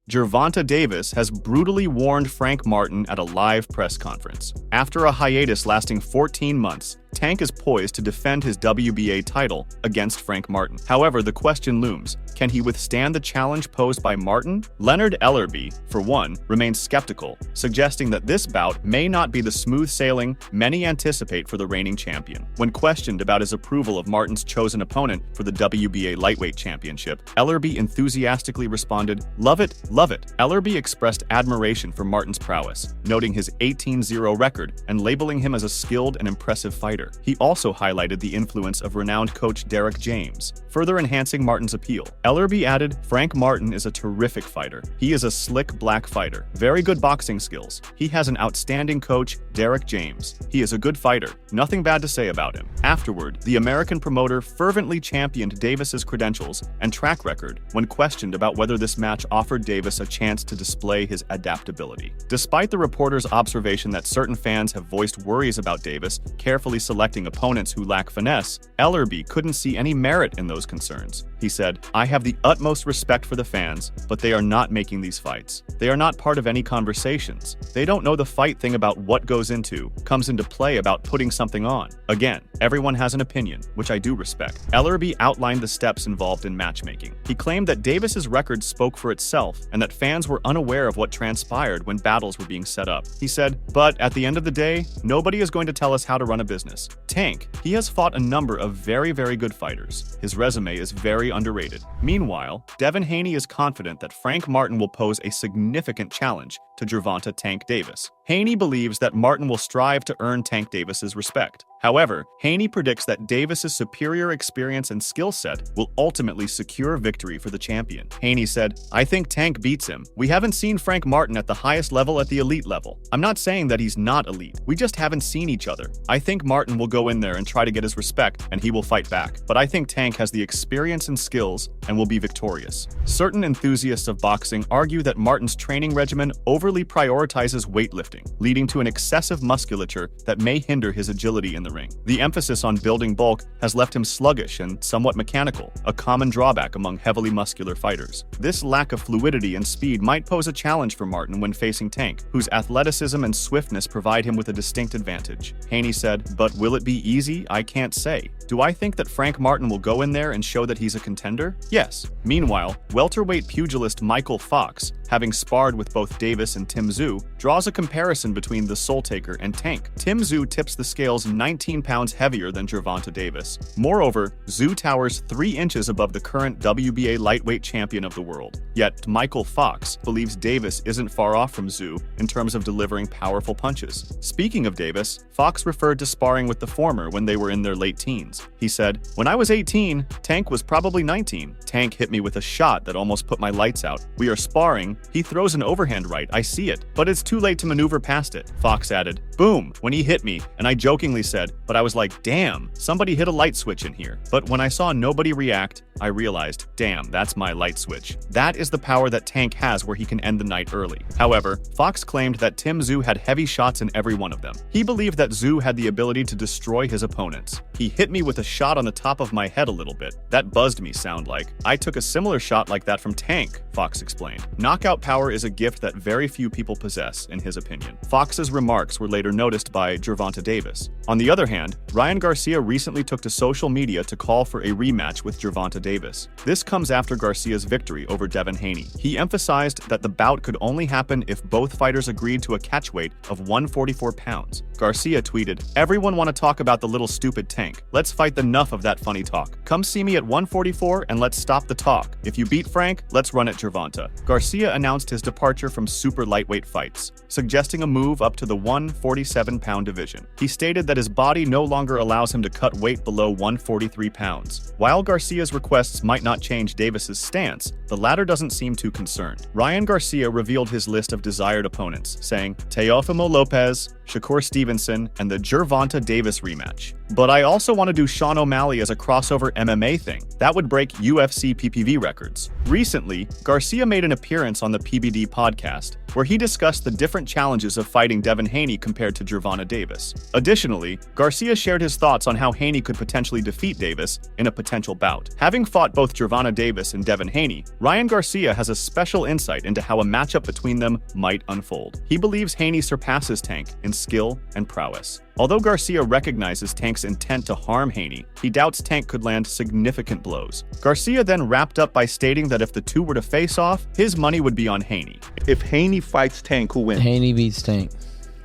Gervonta Davis has brutally warned Frank Martin at a live press conference. After a hiatus lasting 14 months, Tank is poised to defend his WBA title against Frank Martin. However, the question looms, can he withstand the challenge posed by Martin? Leonard Ellerbe, for one, remains skeptical, suggesting that this bout may not be the smooth sailing many anticipate for the reigning champion. When questioned about his approval of Martin's chosen opponent for the WBA lightweight championship, Ellerbe enthusiastically responded, "Love it, love it." Ellerbe expressed admiration for Martin's prowess, noting his 18-0 record and labeling him as a skilled and impressive fighter. He also highlighted the influence of renowned coach Derek James, further enhancing Martin's appeal. Ellerbe added, "Frank Martin is a terrific fighter. He is a slick black fighter. Very good boxing skills. He has an outstanding coach, Derek James. He is a good fighter. Nothing bad to say about him." Afterward, the American promoter fervently championed Davis's credentials and track record when questioned about whether this match offered Davis a chance to display his adaptability. Despite the reporter's observation that certain fans have voiced worries about Davis carefully selecting opponents who lack finesse, Ellerbe couldn't see any merit in those concerns. He said, "I have the utmost respect for the fans, but they are not making these fights. They are not part of any conversations. They don't know the fight thing about what comes into play about putting something on. Again, everyone has an opinion, which I do respect." Ellerbe outlined the steps involved in matchmaking. He claimed that Davis's record spoke for itself and that fans were unaware of what transpired when battles were being set up. He said, "But at the end of the day, nobody is going to tell us how to run a business. Tank, he has fought a number of very, very good fighters. His resume is very underrated." Meanwhile, Devin Haney is confident that Frank Martin will pose a significant challenge to Gervonta "Tank" Davis. Haney believes that Martin will strive to earn Tank Davis's respect. However, Haney predicts that Davis's superior experience and skill set will ultimately secure victory for the champion. Haney said, "I think Tank beats him. We haven't seen Frank Martin at the highest level at the elite level. I'm not saying that he's not elite. We just haven't seen each other. I think Martin will go in there and try to get his respect, and he will fight back. But I think Tank has the experience and skills and will be victorious." Certain enthusiasts of boxing argue that Martin's training regimen overly prioritizes weightlifting, leading to an excessive musculature that may hinder his agility in the ring. The emphasis on building bulk has left him sluggish and somewhat mechanical, a common drawback among heavily muscular fighters. This lack of fluidity and speed might pose a challenge for Martin when facing Tank, whose athleticism and swiftness provide him with a distinct advantage. Haney said, "But will it be easy? I can't say. Do I think that Frank Martin will go in there and show that he's a contender? Yes." Meanwhile, welterweight pugilist Michael Fox, having sparred with both Davis and Tim Tszyu, draws a comparison between the Soul Taker and Tank. Tim Tszyu tips the scales 19 pounds heavier than Gervonta Davis. Moreover, Tszyu towers 3 inches above the current WBA lightweight champion of the world. Yet, Michael Fox believes Davis isn't far off from Tszyu in terms of delivering powerful punches. Speaking of Davis, Fox referred to sparring with the former when they were in their late teens. He said, "When I was 18, Tank was probably 19. Tank hit me with a shot that almost put my lights out. We are sparring. He throws an overhand right. I see it, but it's too late to maneuver past it." Fox added, "Boom, when he hit me, and I jokingly said, but I was like, damn, somebody hit a light switch in here. But when I saw nobody react, I realized, damn, that's my light switch." That is the power that Tank has where he can end the night early. However, Fox claimed that Tim Tszyu had heavy shots in every one of them. He believed that Tszyu had the ability to destroy his opponents. "He hit me with a shot on the top of my head a little bit. That buzzed me, sound like. I took a similar shot like that from Tank," Fox explained. Knockout power is a gift that very few people possess, in his opinion. Fox's remarks were later noticed by Gervonta Davis. On the other hand, Ryan Garcia recently took to social media to call for a rematch with Gervonta Davis. This comes after Garcia's victory over Devin Haney. He emphasized that the bout could only happen if both fighters agreed to a catchweight of 144 pounds. Garcia tweeted, "Everyone want to talk about the little stupid Tank. Let's fight the nuff of that funny talk. Come see me at 144 and let's stop the talk. If you beat Frank, let's run at Gervonta." Garcia announced his departure from super lightweight fights, suggesting a move up to the 147-pound division. He stated that his body no longer allows him to cut weight below 143 pounds. While Garcia's requests might not change Davis's stance, the latter doesn't seem too concerned. Ryan Garcia revealed his list of desired opponents, saying Teofimo Lopez, Shakur Stevenson, and the Gervonta Davis rematch. But I also want to do Sean O'Malley as a crossover MMA thing. That would break UFC PPV records. Recently, Garcia made an appearance on the PBD podcast, where he discussed the different challenges of fighting Devin Haney compared to Gervonta Davis. Additionally, Garcia shared his thoughts on how Haney could potentially defeat Davis in a potential bout. Having fought both Gervonta Davis and Devin Haney, Ryan Garcia has a special insight into how a matchup between them might unfold. He believes Haney surpasses Tank in skill and prowess. Although Garcia recognizes Tank's intent to harm Haney, he doubts Tank could land significant blows. Garcia then wrapped up by stating that if the two were to face off, his money would be on Haney. If Haney fights Tank, who wins? Haney beats Tank.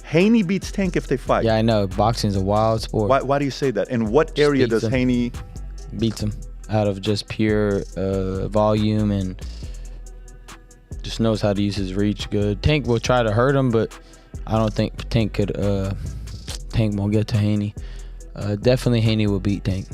Haney beats Tank if they fight? Yeah, I know. Boxing's a wild sport. Why do you say that? In what area does Haney... Beats him out of just pure volume and just knows how to use his reach good. Tank will try to hurt him, but I don't think Tank could... Tank won't get to Haney. Definitely Haney will beat Tank.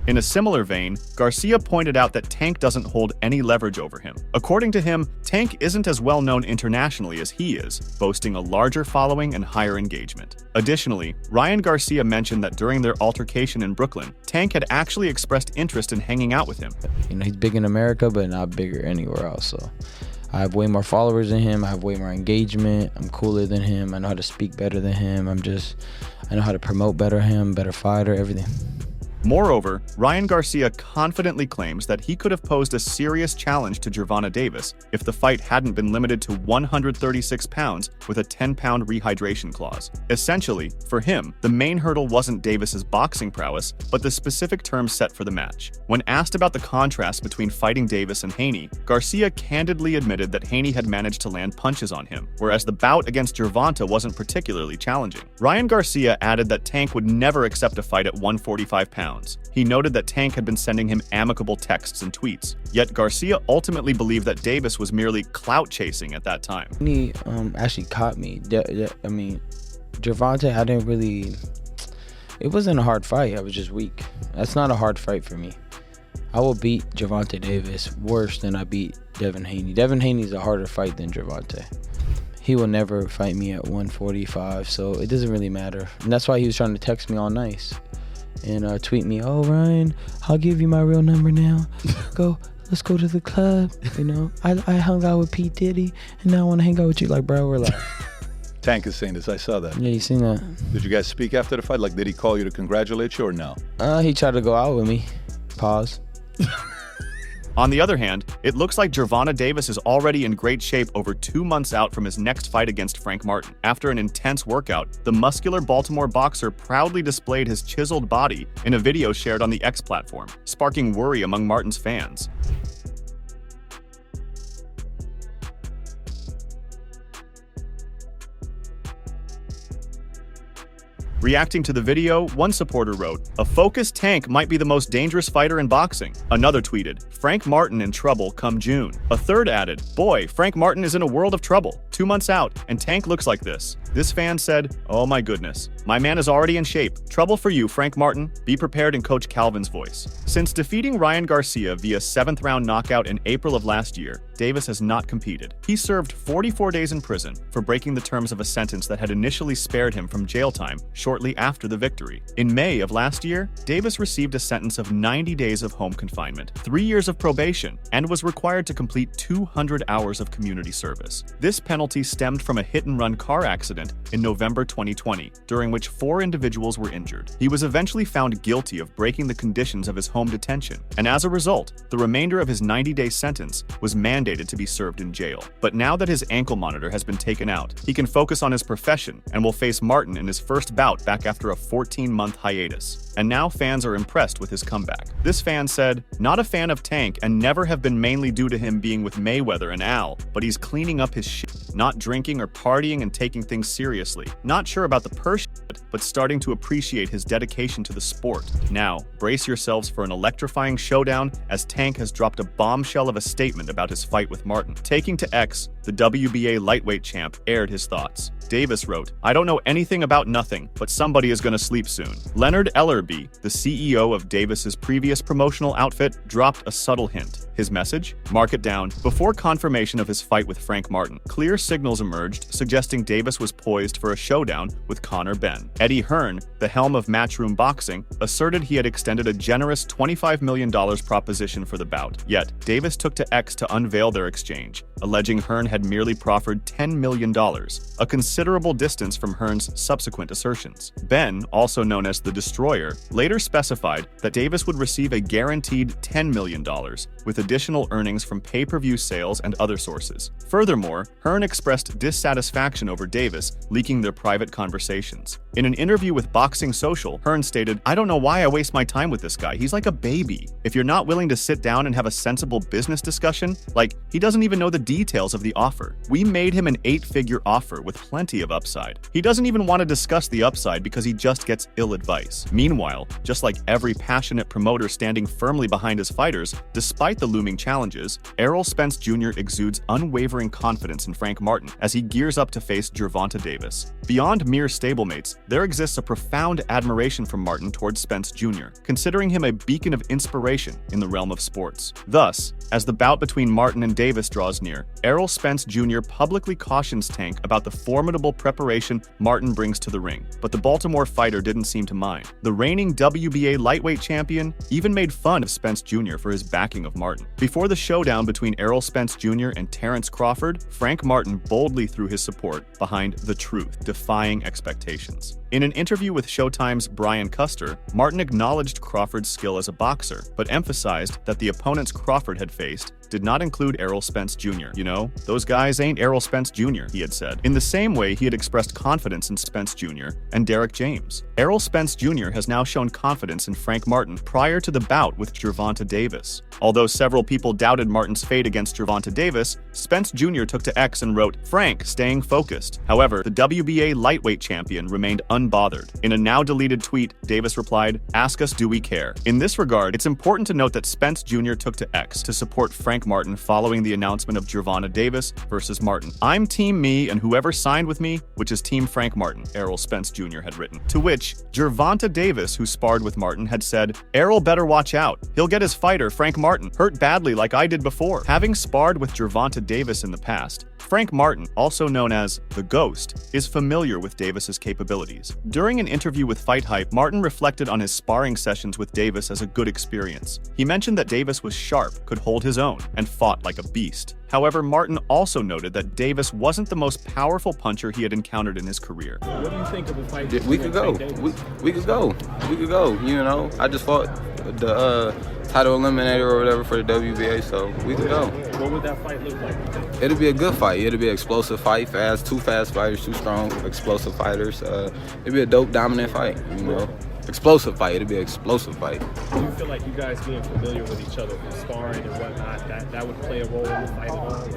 In a similar vein, Garcia pointed out that Tank doesn't hold any leverage over him. According to him, Tank isn't as well known internationally as he is, boasting a larger following and higher engagement. Additionally, Ryan Garcia mentioned that during their altercation in Brooklyn, Tank had actually expressed interest in hanging out with him. You know, he's big in America, but not bigger anywhere else, so... I have way more followers than him. I have way more engagement. I'm cooler than him. I know how to speak better than him. I know how to promote better than him, better fighter, everything. Moreover, Ryan Garcia confidently claims that he could have posed a serious challenge to Gervonta Davis if the fight hadn't been limited to 136 pounds with a 10-pound rehydration clause. Essentially, for him, the main hurdle wasn't Davis's boxing prowess, but the specific terms set for the match. When asked about the contrast between fighting Davis and Haney, Garcia candidly admitted that Haney had managed to land punches on him, whereas the bout against Gervonta wasn't particularly challenging. Ryan Garcia added that Tank would never accept a fight at 145 pounds. He noted that Tank had been sending him amicable texts and tweets, yet Garcia ultimately believed that Davis was merely clout chasing at that time. He actually caught me. I mean, Gervonta, I didn't really... It wasn't a hard fight. I was just weak. That's not a hard fight for me. I will beat Gervonta Davis worse than I beat Devin Haney. Devin Haney's a harder fight than Gervonta. He will never fight me at 145, so it doesn't really matter. And that's why he was trying to text me all nice. And tweet me, oh, Ryan, I'll give you my real number now. Let's go to the club. You know, I hung out with P. Diddy, and now I want to hang out with you. Like, bro, we're like... Tank is saying this. I saw that. Yeah, you seen that. Did you guys speak after the fight? Like, did he call you to congratulate you or no? He tried to go out with me. Pause. On the other hand, it looks like Gervonta Davis is already in great shape over 2 months out from his next fight against Frank Martin. After an intense workout, the muscular Baltimore boxer proudly displayed his chiseled body in a video shared on the X platform, sparking worry among Martin's fans. Reacting to the video, one supporter wrote, "A focused Tank might be the most dangerous fighter in boxing." Another tweeted, "Frank Martin in trouble come June." A third added, "Boy, Frank Martin is in a world of trouble. 2 months out, and Tank looks like this." This fan said, "Oh my goodness. My man is already in shape. Trouble for you, Frank Martin. Be prepared in Coach Calvin's voice." Since defeating Ryan Garcia via 7th-round knockout in April of last year, Davis has not competed. He served 44 days in prison for breaking the terms of a sentence that had initially spared him from jail time shortly after the victory. In May of last year, Davis received a sentence of 90 days of home confinement, 3 years of probation, and was required to complete 200 hours of community service. This penalty stemmed from a hit-and-run car accident in November 2020, during which 4 individuals were injured. He was eventually found guilty of breaking the conditions of his home detention, and as a result, the remainder of his 90-day sentence was mandated to be served in jail. But now that his ankle monitor has been taken out, he can focus on his profession and will face Martin in his first bout back after a 14-month hiatus. And now fans are impressed with his comeback. This fan said, "Not a fan of Tank and never have been mainly due to him being with Mayweather and Al, but he's cleaning up his shit, not drinking or partying and taking things seriously. Not sure about the purse shit, but starting to appreciate his dedication to the sport. Now, brace yourselves for an electrifying showdown as Tank has dropped a bombshell of a statement about his fight with Martin." Taking to X, the WBA lightweight champ aired his thoughts. Davis wrote, "I don't know anything about nothing, but somebody is going to sleep soon." Leonard Ellerby, the CEO of Davis's previous promotional outfit, dropped a subtle hint. His message? Mark it down. Before confirmation of his fight with Frank Martin, clear signals emerged suggesting Davis was poised for a showdown with Conor Benn. Eddie Hearn, the helm of Matchroom Boxing, asserted he had extended a generous $25 million proposition for the bout. Yet, Davis took to X to unveil their exchange, alleging Hearn had merely proffered $10 million, a considerable distance from Hearn's subsequent assertions. Benn, also known as the Destroyer, later specified that Davis would receive a guaranteed $10 million, with additional earnings from pay-per-view sales and other sources. Furthermore, Hearn expressed dissatisfaction over Davis leaking their private conversations. In an interview with Boxing Social, Hearn stated, "I don't know why I waste my time with this guy. He's like a baby. If you're not willing to sit down and have a sensible business discussion, like, he doesn't even know the details of the offer. We made him an 8-figure offer with plenty of upside. He doesn't even want to discuss the upside because he just gets ill advice." Meanwhile, just like every passionate promoter standing firmly behind his fighters, despite the looming challenges, Errol Spence Jr. exudes unwavering confidence in Frank Martin as he gears up to face Gervonta Davis. Beyond mere stablemates, there exists a profound admiration from Martin towards Spence Jr., considering him a beacon of inspiration in the realm of sports. Thus, as the bout between Martin and Davis draws near, Errol Spence Jr. publicly cautions Tank about the formidable preparation Martin brings to the ring, but the Baltimore fighter didn't seem to mind. The reigning WBA lightweight champion even made fun of Spence Jr. for his backing of Martin. Before the showdown between Errol Spence Jr. and Terrence Crawford, Frank Martin boldly threw his support behind the truth, defying expectations. In an interview with Showtime's Brian Custer, Martin acknowledged Crawford's skill as a boxer, but emphasized that the opponents Crawford had faced did not include Errol Spence Jr. "You know, those guys ain't Errol Spence Jr.," he had said. In the same way, he had expressed confidence in Spence Jr. and Derek James. Errol Spence Jr. has now shown confidence in Frank Martin prior to the bout with Gervonta Davis. Although several people doubted Martin's fate against Gervonta Davis, Spence Jr. took to X and wrote, "Frank, staying focused." However, the WBA lightweight champion remained unbothered. In a now-deleted tweet, Davis replied, "Ask us, do we care?" In this regard, it's important to note that Spence Jr. took to X to support Frank Martin following the announcement of Gervonta Davis versus Martin. "I'm Team Me and whoever signed with me, which is Team Frank Martin," Errol Spence Jr. had written. To which, Gervonta Davis, who sparred with Martin, had said, "Errol better watch out. He'll get his fighter, Frank Martin, hurt badly like I did before." Having sparred with Gervonta Davis in the past, Frank Martin, also known as the Ghost, is familiar with Davis's capabilities. During an interview with Fight Hype, Martin reflected on his sparring sessions with Davis as a good experience. He mentioned that Davis was sharp, could hold his own, and fought like a beast. However, Martin also noted that Davis wasn't the most powerful puncher he had encountered in his career. What do you think of the fight? We could go. We could go. We could go. You know, I just fought the title eliminator or whatever for the WBA, so we could go. What would that fight look like? It'll be a good fight. It'll be an explosive fight, two fast fighters, two strong, explosive fighters. It'll be a dope, dominant fight, you know. Explosive fight. It'll be an explosive fight. Do you feel like you guys being familiar with each other from sparring and whatnot, that would play a role in the fight at all?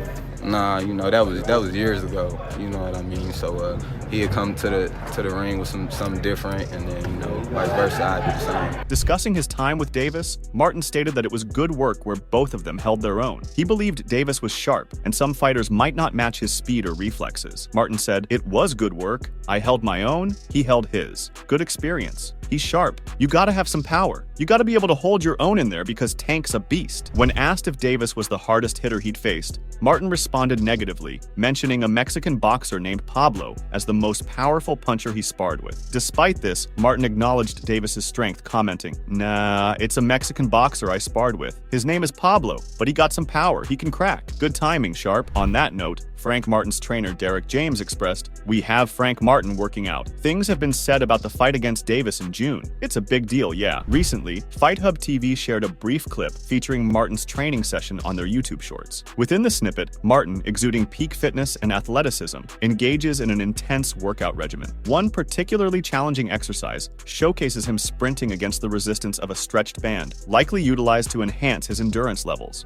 Nah, you know, that was years ago. You know what I mean? So he had come to the ring with something different, and then, you know, vice versa, I did the same. Discussing his time with Davis, Martin stated that it was good work where both of them held their own. He believed Davis was sharp, and some fighters might not match his speed or reflexes. Martin said, "It was good work. I held my own, he held his. Good experience. He's sharp. You gotta have some power. You gotta be able to hold your own in there because Tank's a beast." When asked if Davis was the hardest hitter he'd faced, Martin responded negatively, mentioning a Mexican boxer named Pablo as the most powerful puncher he sparred with. Despite this, Martin acknowledged Davis's strength, commenting, "Nah, it's a Mexican boxer I sparred with. His name is Pablo, but he got some power. He can crack. Good timing, Sharp." On that note, Frank Martin's trainer Derek James expressed, "We have Frank Martin working out. Things have been said about the fight against Davis in June. It's a big deal, yeah." Recently, Fight Hub TV shared a brief clip featuring Martin's training session on their YouTube shorts. Within the snippet, Martin, exuding peak fitness and athleticism, engages in an intense workout regimen. One particularly challenging exercise showcases him sprinting against the resistance of a stretched band, likely utilized to enhance his endurance levels.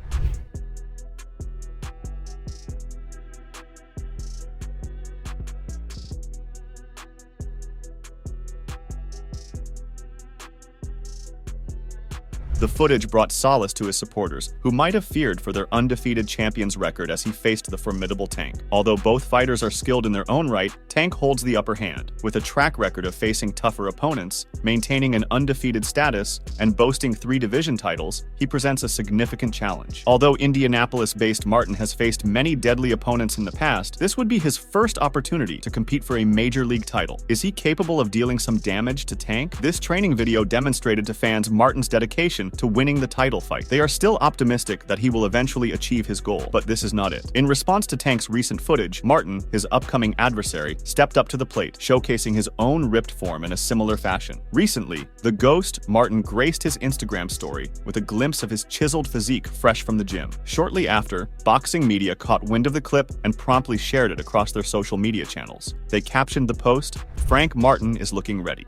The footage brought solace to his supporters, who might have feared for their undefeated champion's record as he faced the formidable Tank. Although both fighters are skilled in their own right, Tank holds the upper hand. With a track record of facing tougher opponents, maintaining an undefeated status, and boasting 3 division titles, he presents a significant challenge. Although Indianapolis-based Martin has faced many deadly opponents in the past, this would be his first opportunity to compete for a major league title. Is he capable of dealing some damage to Tank? This training video demonstrated to fans Martin's dedication to winning the title fight. They are still optimistic that he will eventually achieve his goal, but this is not it. In response to Tank's recent footage, Martin, his upcoming adversary, stepped up to the plate, showcasing his own ripped form in a similar fashion. Recently, the Ghost, Martin, graced his Instagram story with a glimpse of his chiseled physique fresh from the gym. Shortly after, boxing media caught wind of the clip and promptly shared it across their social media channels. They captioned the post, "Frank Martin is looking ready."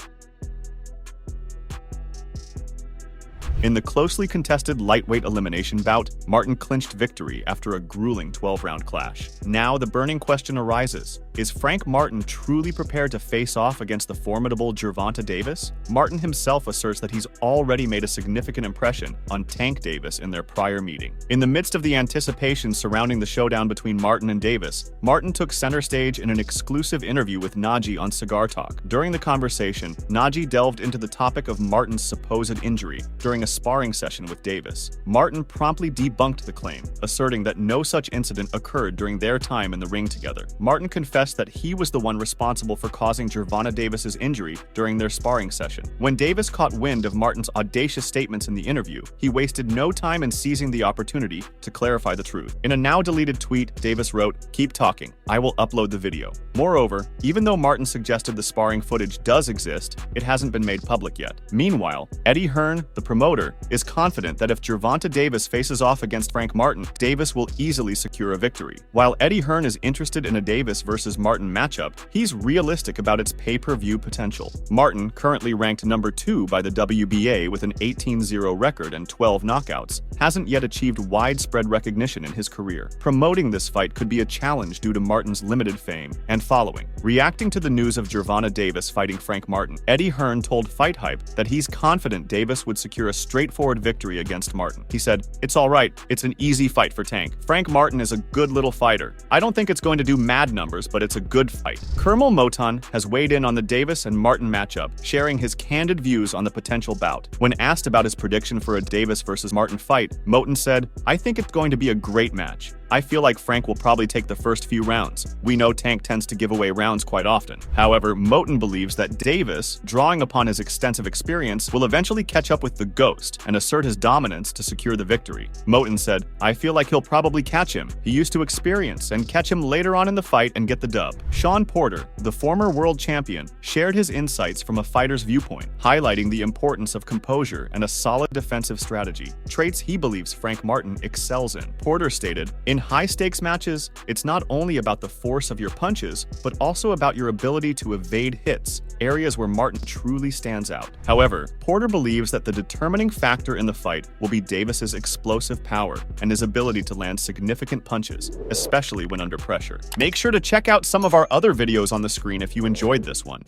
In the closely contested lightweight elimination bout, Martin clinched victory after a grueling 12-round clash. Now the burning question arises, is Frank Martin truly prepared to face off against the formidable Gervonta Davis? Martin himself asserts that he's already made a significant impression on Tank Davis in their prior meeting. In the midst of the anticipation surrounding the showdown between Martin and Davis, Martin took center stage in an exclusive interview with Najee on Cigar Talk. During the conversation, Najee delved into the topic of Martin's supposed injury during a sparring session with Davis. Martin promptly debunked the claim, asserting that no such incident occurred during their time in the ring together. Martin confessed that he was the one responsible for causing Gervonta Davis's injury during their sparring session. When Davis caught wind of Martin's audacious statements in the interview, he wasted no time in seizing the opportunity to clarify the truth. In a now-deleted tweet, Davis wrote, "Keep talking. I will upload the video." Moreover, even though Martin suggested the sparring footage does exist, it hasn't been made public yet. Meanwhile, Eddie Hearn, the promoter, is confident that if Gervonta Davis faces off against Frank Martin, Davis will easily secure a victory. While Eddie Hearn is interested in a Davis versus Martin matchup, he's realistic about its pay-per-view potential. Martin, currently ranked number 2 by the WBA with an 18-0 record and 12 knockouts, hasn't yet achieved widespread recognition in his career. Promoting this fight could be a challenge due to Martin's limited fame and following. Reacting to the news of Gervonta Davis fighting Frank Martin, Eddie Hearn told Fight Hype that he's confident Davis would secure a straightforward victory against Martin. He said, "It's all right. It's an easy fight for Tank. Frank Martin is a good little fighter. I don't think it's going to do mad numbers, but it's a good fight." Kermel Moton has weighed in on the Davis and Martin matchup, sharing his candid views on the potential bout. When asked about his prediction for a Davis versus Martin fight, Moton said, "I think it's going to be a great match. I feel like Frank will probably take the first few rounds. We know Tank tends to give away rounds quite often." However, Moton believes that Davis, drawing upon his extensive experience, will eventually catch up with the Ghost and assert his dominance to secure the victory. Moton said, "I feel like he'll probably catch him. He used to experience and catch him later on in the fight and get the dub." Sean Porter, the former world champion, shared his insights from a fighter's viewpoint, highlighting the importance of composure and a solid defensive strategy, traits he believes Frank Martin excels in. Porter stated, "In high-stakes matches, it's not only about the force of your punches, but also about your ability to evade hits, areas where Martin truly stands out." However, Porter believes that the determining factor in the fight will be Davis's explosive power and his ability to land significant punches, especially when under pressure. Make sure to check out some of our other videos on the screen if you enjoyed this one.